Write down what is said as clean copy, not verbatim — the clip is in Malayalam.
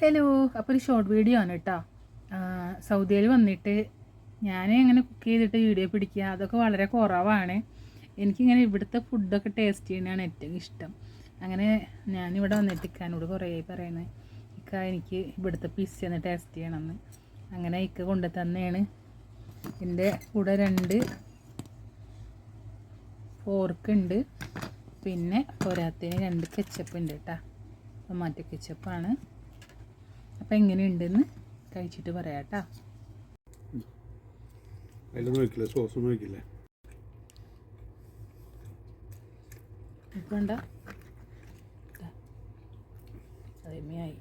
ഹലോ, അപ്പോൾ ഒരു ഷോർട്ട് വീഡിയോ ആണ് കേട്ടോ. സൗദിയിൽ വന്നിട്ട് ഞാൻ എങ്ങനെ കുക്ക് ചെയ്തിട്ട് വീഡിയോ പിടിക്കുക അതൊക്കെ വളരെ കുറവാണ്. എനിക്കിങ്ങനെ ഇവിടുത്തെ ഫുഡൊക്കെ ടേസ്റ്റ് ചെയ്യുന്നതാണ് ഏറ്റവും ഇഷ്ടം. അങ്ങനെ ഞാനിവിടെ വന്നിട്ട് ഇക്കാനോട് കുറേ പറയുന്നത് ഇക്ക എനിക്ക് ഇവിടുത്തെ പിസ്സ ഒന്ന് ടേസ്റ്റ് ചെയ്യണമെന്ന്. അങ്ങനെ ഇക്ക കൊണ്ടു തന്നെയാണ്. എൻ്റെ കൂടെ 2 ഫോർക്ക് ഉണ്ട്, പിന്നെ പോരാത്തതിന് 2 കെച്ചപ്പ് ഉണ്ട് കേട്ടോ. ടൊമാറ്റോ കെച്ചപ്പാണ്. അപ്പം എങ്ങനെയുണ്ടെന്ന് കഴിച്ചിട്ട് പറയാം കേട്ടോ. അതിലൊന്നും ഒഴിക്കില്ല, സോസൊന്നും ഒഴിക്കില്ല. വേണ്ട അതേമയായി